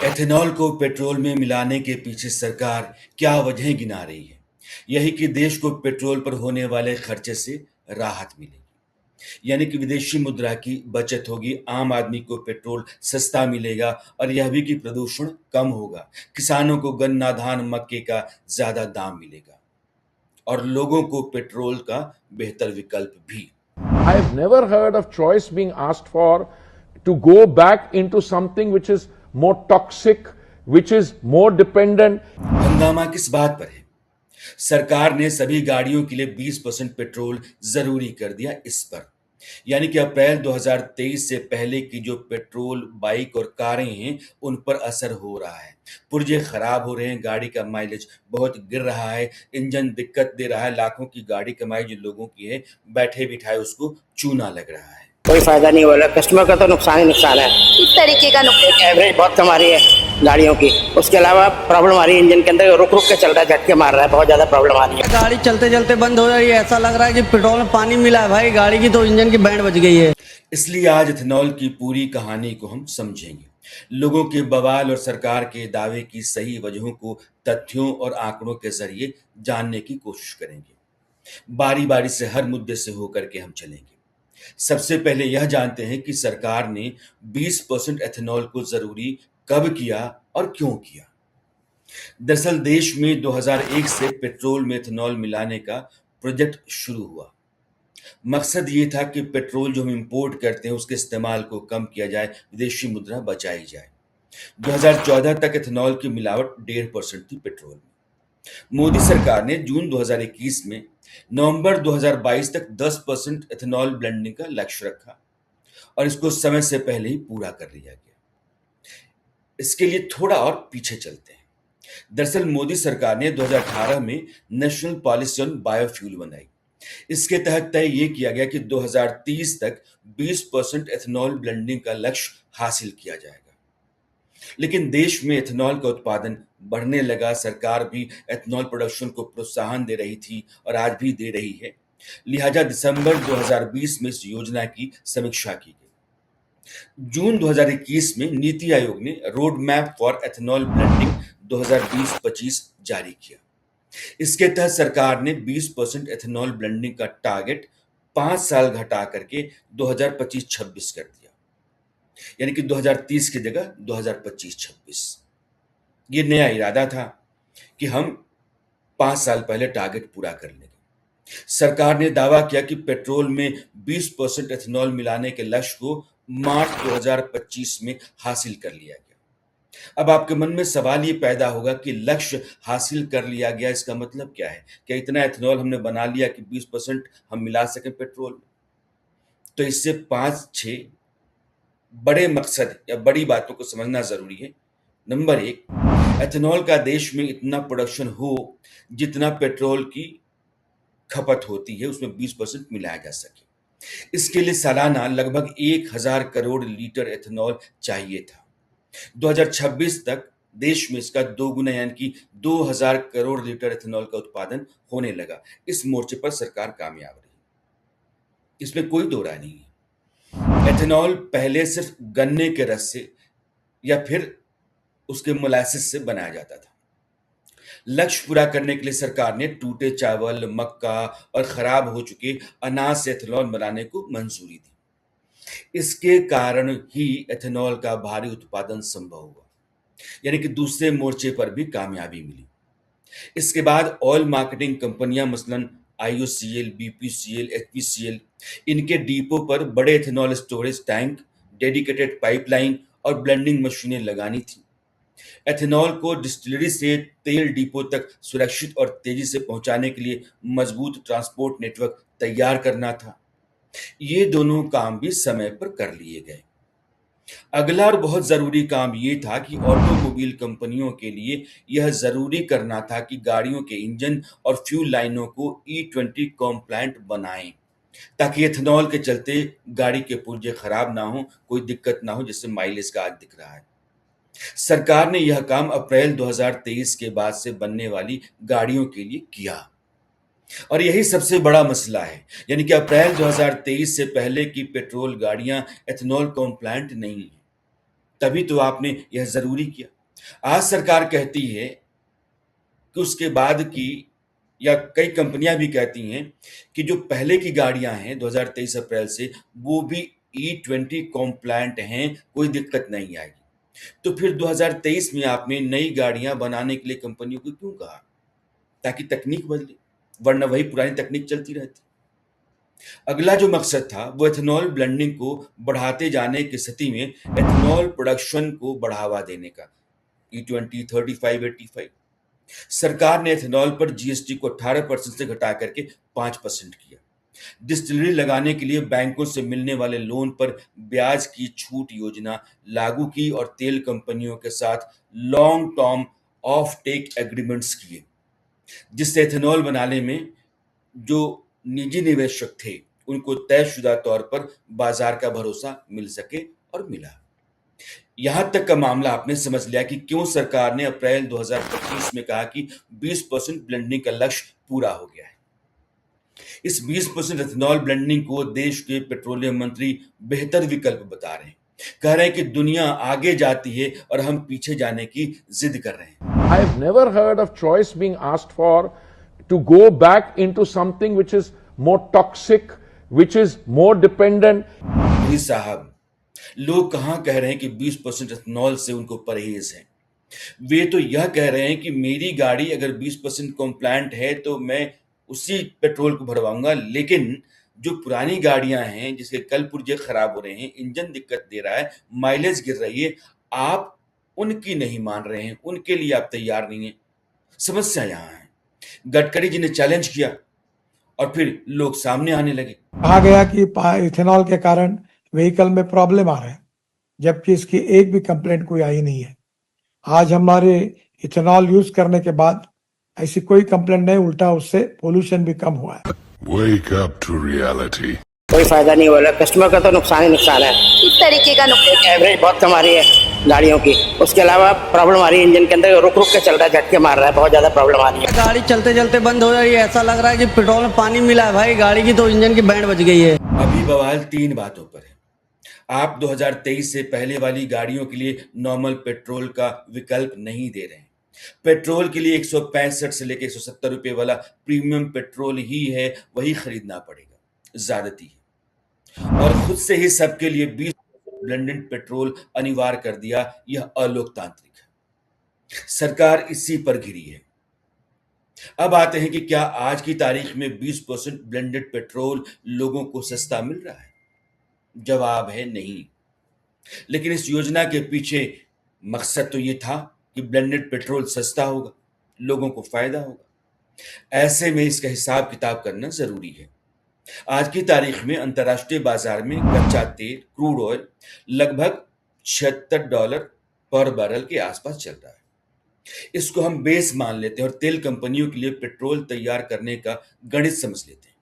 Ethanol को petrol में मिलाने के पीछे सरकार क्या वजहें गिना रही है? यही कि देश को पेट्रोल पर होने वाले खर्चे से राहत मिलेगी, यानी कि विदेशी मुद्रा की बचत होगी, आम आदमी को पेट्रोल सस्ता मिलेगा और यह भी कि प्रदूषण कम होगा, किसानों को गन्ना, धान, मक्के का ज्यादा दाम मिलेगा और लोगों को पेट्रोल का बेहतर विकल्प भी। I have never heard of choice being asked for to go back into something which is more toxic, which is more dependent. हंगामा किस बात पर है? सरकार ने सभी गाड़ियों के लिए 20% पेट्रोल जरूरी कर दिया इस पर, यानी कि अप्रैल 2023 से पहले की जो पेट्रोल बाइक और कारें हैं उन पर असर हो रहा है। पुर्जे खराब हो रहे हैं, गाड़ी का माइलेज बहुत गिर रहा है, इंजन दिक्कत दे रहा है, लाखों की गाड़ी कमाई जो लोगों की है बैठे बिठाए उसको चूना लग रहा है। कोई फायदा नहीं हो रहा, कस्टमर का तो नुकसान ही नुकसान है। इस तरीके का नुकसान एवरेज बहुत कम आ रही है गाड़ियों की, उसके अलावा प्रॉब्लम आ रही है इंजन के अंदर, रुक रुक के चल रहा है, झटके मार रहा है, बहुत ज्यादा प्रॉब्लम आ रही है। गाड़ी चलते चलते बंद हो रही है, ऐसा लग रहा है कि पेट्रोल में पानी मिला है भाई, गाड़ी की तो इंजन की बैंड बज गई है। इसलिए आज इथेनॉल की पूरी कहानी को हम समझेंगे, लोगों के बवाल और सरकार के दावे की सही वजहों को तथ्यों और आंकड़ों के जरिए जानने की कोशिश करेंगे। बारी बारी से हर मुद्दे से होकर के हम चलेंगे। सबसे पहले यह जानते हैं कि सरकार ने 20% एथेनॉल को जरूरी कब किया और क्यों किया। दरअसल देश में 2001 से पेट्रोल में एथेनॉल मिलाने का प्रोजेक्ट शुरू हुआ। मकसद ये था कि पेट्रोल जो हम इंपोर्ट करते हैं उसके इस्तेमाल को कम किया जाए, विदेशी मुद्रा बचाई जाए। 2014 तक एथेनॉल की मिलावट 1.5% थी पेट्रोल में। मोदी सरकार ने जून 2021 में नवंबर 2022 तक 10% एथेनॉल ब्लेंडिंग का लक्ष्य रखा और इसको समय से पहले ही पूरा कर लिया गया। इसके लिए थोड़ा और पीछे चलते हैं। दरअसल मोदी सरकार ने 2018 में नेशनल पॉलिसी ऑन बायोफ्यूल बनाई। इसके तहत तय ये किया गया कि 2030 तक 20% एथेनॉल ब्लेंडिंग का लक्ष्य हासिल किया जाएगा। लेकिन देश में एथेनॉल का उत्पादन बढ़ने लगा, सरकार भी एथेनॉल प्रोडक्शन को प्रोत्साहन दे रही थी और आज भी दे रही है। लिहाजा दिसंबर 2020 में इस योजना की समीक्षा की गई। जून 2021 में नीति आयोग ने road map for ethanol blending 2020-25 जारी किया। इसके तहत सरकार ने 20% एथेनॉल ब्लेंडिंग का टारगेट 5 साल घटा करके 2025-26 कर दिया, यानी कि 2030 की जगह 2025-26। ये नया इरादा था कि हम 5 साल पहले टारगेट पूरा कर लेंगे। सरकार ने दावा किया कि पेट्रोल में 20% एथेनॉल मिलाने के लक्ष्य को मार्च 2025 में हासिल कर लिया गया। अब आपके मन में सवाल ये पैदा होगा कि लक्ष्य हासिल कर लिया गया, इसका मतलब क्या है? क्या इतना एथेनॉल हमने बना लिया कि 20% हम मिला सकें पेट्रोल में? तो इससे 5-6 बड़े मकसद या बड़ी बातों को समझना जरूरी है। नंबर 1, एथेनॉल का देश में इतना प्रोडक्शन हो जितना पेट्रोल की खपत होती है उसमें 20% मिलाया जा सके। इसके लिए सालाना लगभग 1000 करोड़ लीटर एथेनॉल चाहिए था। 2026 तक देश में इसका 2 गुना यानी कि 2000 करोड़ लीटर एथेनॉल का उत्पादन होने लगा। इस मोर्चे पर सरकार कामयाब रही, इसमें कोई दो राय नहीं है। एथेनॉल पहले सिर्फ गन्ने के रस से या फिर उसके मोलासिस से बनाया जाता था। लक्ष्य पूरा करने के लिए सरकार ने टूटे चावल, मक्का और खराब हो चुके अनाज से एथेनॉल बनाने को मंजूरी दी। इसके कारण ही एथेनॉल का भारी उत्पादन संभव हुआ, यानी कि दूसरे मोर्चे पर भी कामयाबी मिली। इसके बाद ऑयल मार्केटिंग कंपनियां मसलन IOCL, BPCL, HPCL, इनके डिपो पर बड़े ethanol storage tank, dedicated pipeline और ब्लेंडिंग मशीनें लगानी थी। एथेनॉल को डिस्टिलरी से तेल डिपो तक सुरक्षित और तेजी से पहुंचाने के लिए मजबूत ट्रांसपोर्ट नेटवर्क तैयार करना था। ये दोनों काम भी समय पर कर लिए गए। अगला और बहुत जरूरी काम यह था कि ऑटोमोबाइल कंपनियों के लिए यह जरूरी करना था कि गाड़ियों के इंजन और फ्यूल लाइनों को E20 कॉम्प्लायंट बनाएं, ताकि एथेनॉल के चलते गाड़ी के पुर्जे खराब ना हो, कोई दिक्कत ना हो, जिससे माइलेज का आज दिख रहा है। सरकार ने यह काम अप्रैल 2023 के बाद से बनने वाली गाड़ियों के लिए किया और यही सबसे बड़ा मसला है, यानी कि अप्रैल 2023 से पहले की पेट्रोल गाड़ियां एथेनॉल कॉम्प्लायंट नहीं है। तभी तो आपने यह ज़रूरी किया। आज सरकार कहती है कि उसके बाद की या कई कंपनियां भी कहती हैं कि जो पहले की गाड़ियां हैं 2023 अप्रैल से वो भी E20 कॉम्प्लायंट हैं, कोई दिक्कत नहीं आएगी। तो फिर 2023 में आपने नई गाड़ियां बनाने के लिए कंपनियों को क्यों कहा? ताकि तकनीक बदले, वरना वही पुरानी तकनीक चलती रहती। अगला जो मकसद था वो एथेनॉल ब्लेंडिंग को बढ़ाते जाने की स्थिति में एथेनॉल प्रोडक्शन को बढ़ावा देने का। E20 35 85 सरकार ने एथेनॉल पर जीएसटी को 18% से घटा करके 5% किया। डिस्टिलरी लगाने के लिए बैंकों से मिलने वाले लोन पर ब्याज की छूट योजना लागू की और तेल कंपनियों के साथ long term off take agreements किए, जिससे एथेनॉल बनाने में जो निजी निवेशक थे उनको तयशुदा तौर पर बाजार का भरोसा मिल सके और मिला। यहां तक का मामला आपने समझ लिया कि क्यों सरकार ने अप्रैल 2025 में कहा कि 20% ब्लेंडिंग का लक्ष्य पूरा हो गया है। इस 20% एथेनॉल ब्लेंडिंग को देश के पेट्रोलियम मंत्री बेहतर विकल्प बता रहे हैं। कह रहे हैं कि दुनिया आगे जाती है और हम पीछे जाने की जिद कर रहे हैं। I have never heard of choice being asked for to go back into something which is more toxic, which is more dependent. जी साहब, लोग कहाँ कह रहे हैं कि 20% एथेनॉल से उनको परहेज है। वे तो यह कह रहे हैं कि मेरी गाड़ी अगर 20% कॉम्प्लायंट है तो मैं उसी पेट्रोल को भरवाऊंगा, लेकिन जो पुरानी गाड़ियां हैं जिसके कल पुर्जे खराब हो रहे हैं, इंजन दिक्कत दे रहा है, माइलेज गिर रही है, आप उनकी नहीं मान रहे हैं, उनके लिए आप तैयार नहीं हैं। समस्या यहाँ है। गडकरी जी ने चैलेंज किया और फिर लोग सामने आने लगे। कहा गया कि इथेनॉल के कारण व्हीकल में प्रॉब्लम आ रहा है, जबकि इसकी एक भी कंप्लेंट कोई आई नहीं है। आज हमारे इथेनॉल यूज करने के बाद ऐसी कोई कंप्लेंट नहीं, उल्टा उससे पोल्यूशन भी कम हुआ है। Wake up to reality. कोई फायदा नहीं हो रहा, कस्टमर का तो नुकसान ही नुकसान है। इस तरीके का नुकसान एवरेज बहुत कम आ रही है गाड़ियों की, उसके अलावा प्रॉब्लम आ रही है इंजन के अंदर, रुक रुक के चल रहा है, झटके मार रहा है, बहुत ज्यादा प्रॉब्लम आ रही है। गाड़ी चलते चलते बंद हो रही है, ऐसा लग रहा है कि पेट्रोल में पानी मिला है भाई गाड़ी की, तो इंजन की बैंड बज गई है। अभी बवाल 3 बातों पर है। आप 2023 से पहले वाली गाड़ियों के लिए नॉर्मल पेट्रोल का विकल्प नहीं दे रहे हैं। पेट्रोल के लिए 165 से लेकर 170 रुपए वाला प्रीमियम पेट्रोल ही है, वही खरीदना पड़ेगा। ज्यादती है। और खुद से ही सबके लिए 20 ब्लेंडेड पेट्रोल अनिवार्य कर दिया, यह अलोकतांत्रिक है। सरकार इसी पर घिरी है। अब आते हैं कि क्या आज की तारीख में 20% ब्लेंडेड पेट्रोल लोगों को सस्ता मिल रहा है? जवाब है नहीं। लेकिन इस योजना के पीछे मकसद तो ये था कि ब्लेंडेड पेट्रोल सस्ता होगा, लोगों को फायदा होगा। ऐसे में इसका हिसाब किताब करना जरूरी है। आज की तारीख में अंतर्राष्ट्रीय बाजार में कच्चा तेल, क्रूड ऑयल लगभग $76 पर बैरल के आसपास चल रहा है। इसको हम बेस मान लेते हैं और तेल कंपनियों के लिए पेट्रोल तैयार करने का गणित समझ लेते हैं।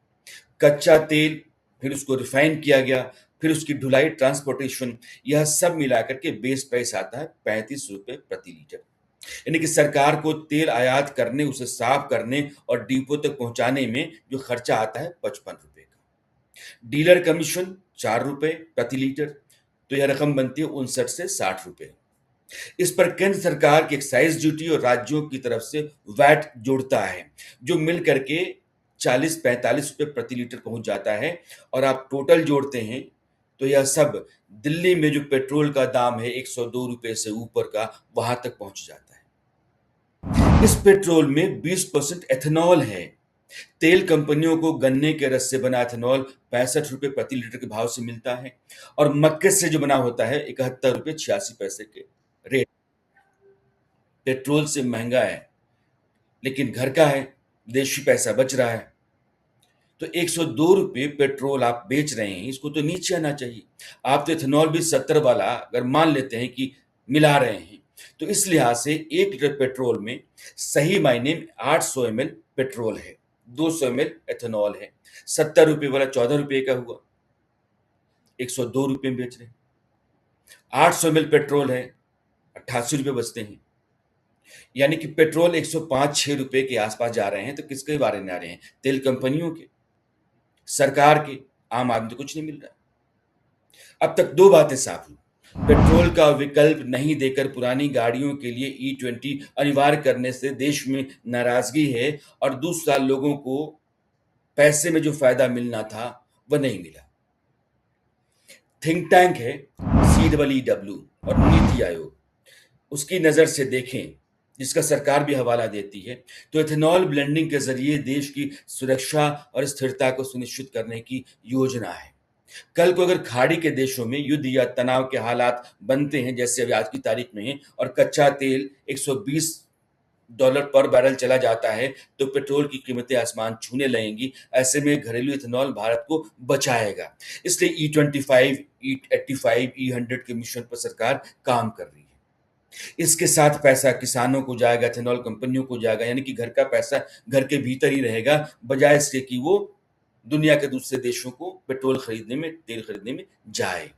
कच्चा तेल, फिर उसको रिफाइन किया गया, फिर उसकी ढुलाई, ट्रांसपोर्टेशन, यह सब मिलाकर के बेस प्राइस आता है 35 रुपए प्रति लीटर। यानी कि सरकार को तेल आयात करने, उसे साफ करने और डिपो तक पहुंचाने में जो खर्चा आता है 55 रुपए का। डीलर कमीशन 4 रुपए प्रति लीटर, तो यह रकम बनती है 59 से 60 रुपए। इस पर केंद्र सरकार की एक्साइज ड्यूटी और राज्यों की तरफ से वैट जोड़ता है, जो मिल करके 40-45 रुपए प्रति लीटर पहुंच जाता है। और आप टोटल जोड़ते हैं तो यह सब दिल्ली में जो पेट्रोल का दाम है 102 रुपए से ऊपर का, वहां तक पहुंच जाता है। इस पेट्रोल में 20% एथेनॉल है। तेल कंपनियों को गन्ने के रस से बना एथेनॉल 65 रुपए प्रति लीटर के भाव से मिलता है और मक्के से जो बना होता है 71 रुपए 86 पैसे के रेट। पेट्रोल से महंगा है, लेकिन घर का है, देशी पैसा बच रहा है। तो 102 रुपए पेट्रोल आप बेच रहे हैं, इसको तो नीचे आना चाहिए। आप तो एथेनॉल भी 70 वाला अगर मान लेते हैं कि मिला रहे हैं, तो इस लिहाज से 1 लीटर पेट्रोल में सही मायने में 800 ml पेट्रोल है, 200 ml एथेनॉल है। 70 रुपए वाला 14 रुपए का हुआ, 102 रुपए में बेच रहे हैं। 800 ml पेट्रोल है, 88 रुपए बचते हैं। यानी कि पेट्रोल 105-6 रुपए के आसपास जा रहे हैं। तो किसके बारे में आ रहे हैं? तेल कंपनियों के, सरकार के, आम आदमी तो कुछ नहीं मिल रहा। अब तक 2 बातें साफ हुई। पेट्रोल का विकल्प नहीं देकर पुरानी गाड़ियों के लिए E20 अनिवार्य करने से देश में नाराजगी है और दूसरा, लोगों को पैसे में जो फायदा मिलना था वह नहीं मिला। थिंक टैंक है CEEW और नीति आयोग, उसकी नज़र से देखें, जिसका सरकार भी हवाला देती है, तो एथेनॉल ब्लेंडिंग के जरिए देश की सुरक्षा और स्थिरता को सुनिश्चित करने की योजना है। कल को अगर खाड़ी के देशों में युद्ध या तनाव के हालात बनते हैं, जैसे अभी आज की तारीख में है, और कच्चा तेल $120 पर बैरल चला जाता है, तो पेट्रोल की कीमतें आसमान छूने लगेंगी। ऐसे में घरेलू इथेनॉल भारत को बचाएगा। इसलिए E25, E85, E100 के मिशन पर सरकार काम कर रही है। इसके साथ पैसा किसानों को जाएगा, इथेनॉल कंपनियों को जाएगा, यानी कि घर का पैसा घर के भीतर ही रहेगा, बजाय इसके कि वो दुनिया के दूसरे देशों को पेट्रोल खरीदने में, तेल खरीदने में जाए।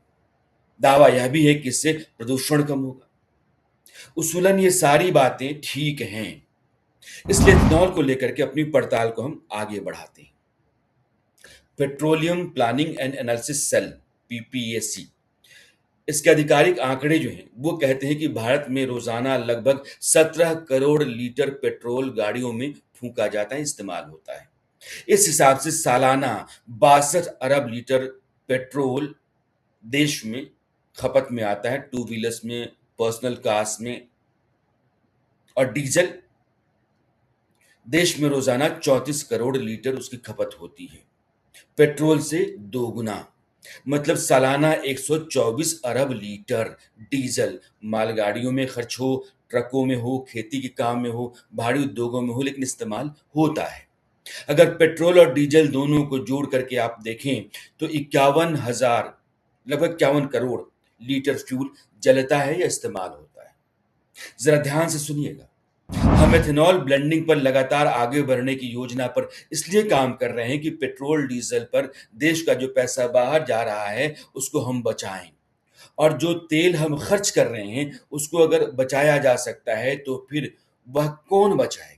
दावा यह भी है कि इससे प्रदूषण कम होगा। उसूलन ये सारी बातें ठीक हैं, इसलिए इथेनॉल को लेकर के अपनी पड़ताल को हम आगे बढ़ाते हैं। Petroleum planning and analysis cell PPAC, इसके आधिकारिक आंकड़े जो हैं वो कहते हैं कि भारत में रोजाना लगभग 17 करोड़ लीटर पेट्रोल गाड़ियों में फूंका जाता है, इस्तेमाल होता है। इस हिसाब से सालाना 62 अरब लीटर पेट्रोल देश में खपत में आता है, टू व्हीलर्स में, पर्सनल कार्स में। और डीजल देश में रोजाना 34 करोड़ लीटर उसकी खपत होती है, पेट्रोल से 2 गुना, मतलब सालाना 124 अरब लीटर डीजल मालगाड़ियों में खर्च हो, ट्रकों में हो, खेती के काम में हो, भारी उद्योगों में हो, लेकिन इस्तेमाल होता है। अगर पेट्रोल और डीजल दोनों को जोड़ करके आप देखें तो 51,000, लगभग 51 करोड़ लीटर फ्यूल जलता है या इस्तेमाल होता है। जरा ध्यान से सुनिएगा। हम एथेनॉल ब्लेंडिंग पर लगातार आगे बढ़ने की योजना पर इसलिए काम कर रहे हैं कि पेट्रोल डीजल पर देश का जो पैसा बाहर जा रहा है उसको हम बचाएं, और जो तेल हम खर्च कर रहे हैं उसको अगर बचाया जा सकता है तो फिर वह कौन बचाएगा।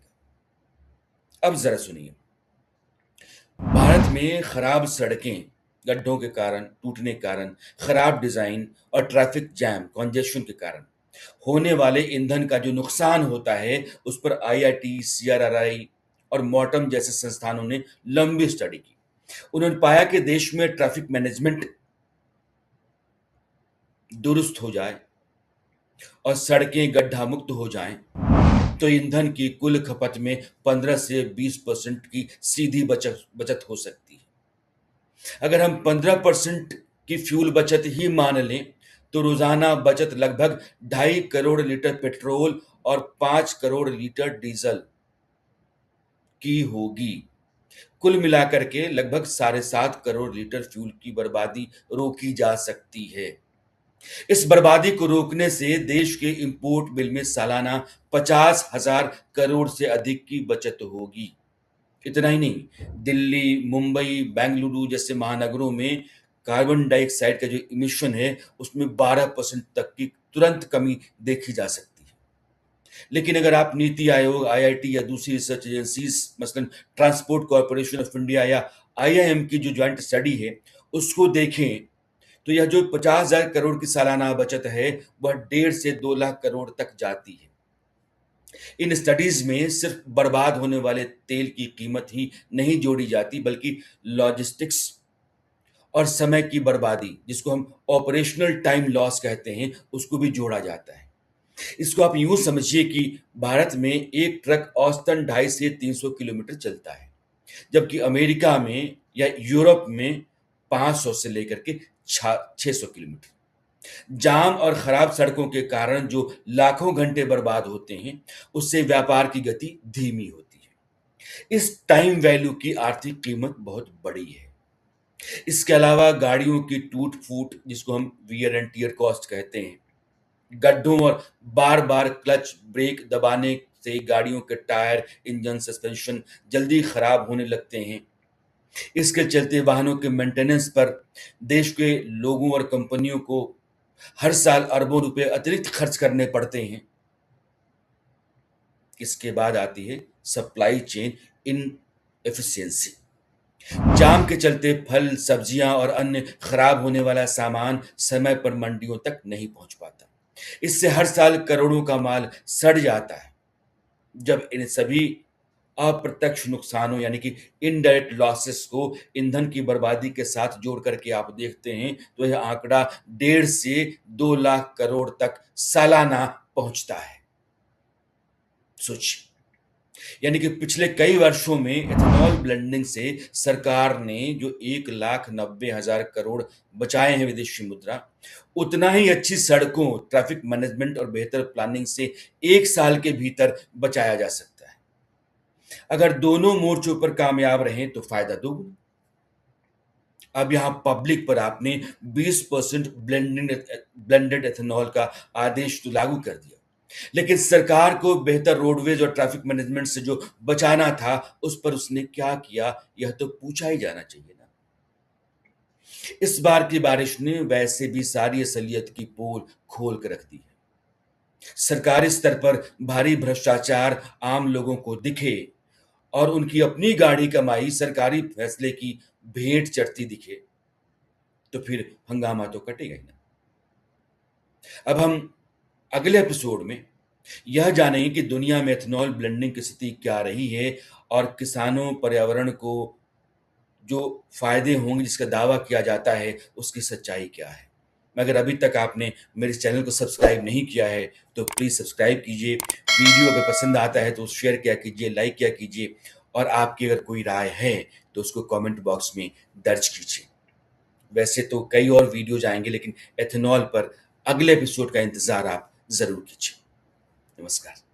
अब जरा सुनिए। भारत में खराब सड़कें, गड्ढों के कारण, टूटने के कारण, खराब डिजाइन और ट्रैफिक जैम, कॉन्जेशन के कारण होने वाले ईंधन का जो नुकसान होता है, उस पर IIT, CRRI और मॉटम जैसे संस्थानों ने लंबी स्टडी की। उन्होंने पाया कि देश में ट्रैफिक मैनेजमेंट दुरुस्त हो जाए और सड़कें गड्ढा मुक्त हो जाएं, तो ईंधन की कुल खपत में 15 से 20% की सीधी बचत हो सकती है। अगर हम 15% की फ्यूल बचत ही मान लें तो रोजाना बचत लगभग 2.5 करोड़ लीटर पेट्रोल और 5 करोड़ लीटर डीजल की होगी। कुल मिलाकर के लगभग 7.5 करोड़ लीटर फ्यूल की बर्बादी रोकी जा सकती है। इस बर्बादी को रोकने से देश के इंपोर्ट बिल में सालाना 50,000 करोड़ से अधिक की बचत होगी। इतना ही नहीं, दिल्ली, मुंबई, बेंगलुरु जैसे महानगरों में कार्बन डाइऑक्साइड का जो इमिशन है उसमें 12% तक की तुरंत कमी देखी जा सकती है। लेकिन अगर आप नीति आयोग, IIT या दूसरी रिसर्च एजेंसीज, मसलन ट्रांसपोर्ट कॉर्पोरेशन ऑफ इंडिया या IIM की जो ज्वाइंट स्टडी है उसको देखें, तो यह जो 50,000 करोड़ की सालाना बचत है वह 1.5 से 2 लाख करोड़ तक जाती है। इन स्टडीज में सिर्फ बर्बाद होने वाले तेल की कीमत ही नहीं जोड़ी जाती, बल्कि लॉजिस्टिक्स और समय की बर्बादी, जिसको हम ऑपरेशनल टाइम लॉस कहते हैं, उसको भी जोड़ा जाता है। इसको आप यूं समझिए कि भारत में एक ट्रक औसतन 250 से 300 किलोमीटर चलता है, जबकि अमेरिका में या यूरोप में 500 से लेकर के 600 किलोमीटर। जाम और खराब सड़कों के कारण जो लाखों घंटे बर्बाद होते हैं, उससे व्यापार की गति धीमी होती है। इस टाइम वैल्यू की आर्थिक कीमत बहुत बड़ी है। इसके अलावा गाड़ियों की टूट फूट, जिसको हम वियर एंड टियर कॉस्ट कहते हैं, गड्ढों और बार बार क्लच ब्रेक दबाने से गाड़ियों के टायर, इंजन, सस्पेंशन जल्दी खराब होने लगते हैं। इसके चलते वाहनों के मेंटेनेंस पर देश के लोगों और कंपनियों को हर साल अरबों रुपए अतिरिक्त खर्च करने पड़ते हैं। इसके बाद आती है सप्लाई चेन इनएफिशिएंसी। जाम के चलते फल, सब्जियां और अन्य खराब होने वाला सामान समय पर मंडियों तक नहीं पहुंच पाता। इससे हर साल करोड़ों का माल सड़ जाता है। जब इन सभी अप्रत्यक्ष नुकसानों यानी कि इनडायरेक्ट लॉसेस को ईंधन की बर्बादी के साथ जोड़ करके आप देखते हैं तो यह आंकड़ा 1.5 से 2 लाख करोड़ तक सालाना पहुंचता है। सोचिए, यानी कि पिछले कई वर्षों में एथेनॉल ब्लेंडिंग से सरकार ने जो 1,90,000 करोड़ बचाए हैं विदेशी मुद्रा, उतना ही अच्छी सड़कों, ट्रैफिक मैनेजमेंट और बेहतर प्लानिंग से 1 साल के भीतर बचाया जा सकता है। अगर दोनों मोर्चों पर कामयाब रहें तो फायदा दोगुना। अब यहां पब्लिक पर आपने 20% ब्लेंडेड एथेनॉल का आदेश तो लागू कर दिया, लेकिन सरकार को बेहतर रोडवेज और ट्रैफिक मैनेजमेंट से जो बचाना था उस पर उसने क्या किया, यह तो पूछा ही जाना चाहिए ना। इस बार की बारिश ने वैसे भी सारी असलियत की पोल खोल कर रख दी है। सरकारी स्तर पर भारी भ्रष्टाचार आम लोगों को दिखे और उनकी अपनी गाढ़ी कमाई सरकारी फैसले की भेंट चढ़ती दिखे तो फिर हंगामा तो कटेगा ही ना। अब हम अगले एपिसोड में यह जानेंगे कि दुनिया में एथेनॉल ब्लेंडिंग की स्थिति क्या रही है और किसानों, पर्यावरण को जो फायदे होंगे जिसका दावा किया जाता है उसकी सच्चाई क्या है। मगर अभी तक आपने मेरे चैनल को सब्सक्राइब नहीं किया है तो प्लीज़ सब्सक्राइब कीजिए। वीडियो अगर पसंद आता है तो शेयर किया कीजिए, लाइक किया कीजिए और आपकी अगर कोई राय है तो उसको कमेंट बॉक्स में दर्ज कीजिए। वैसे तो कई और वीडियोज आएंगे लेकिन एथेनॉल पर अगले एपिसोड का इंतज़ार आप ज़रूर कीजिए। नमस्कार।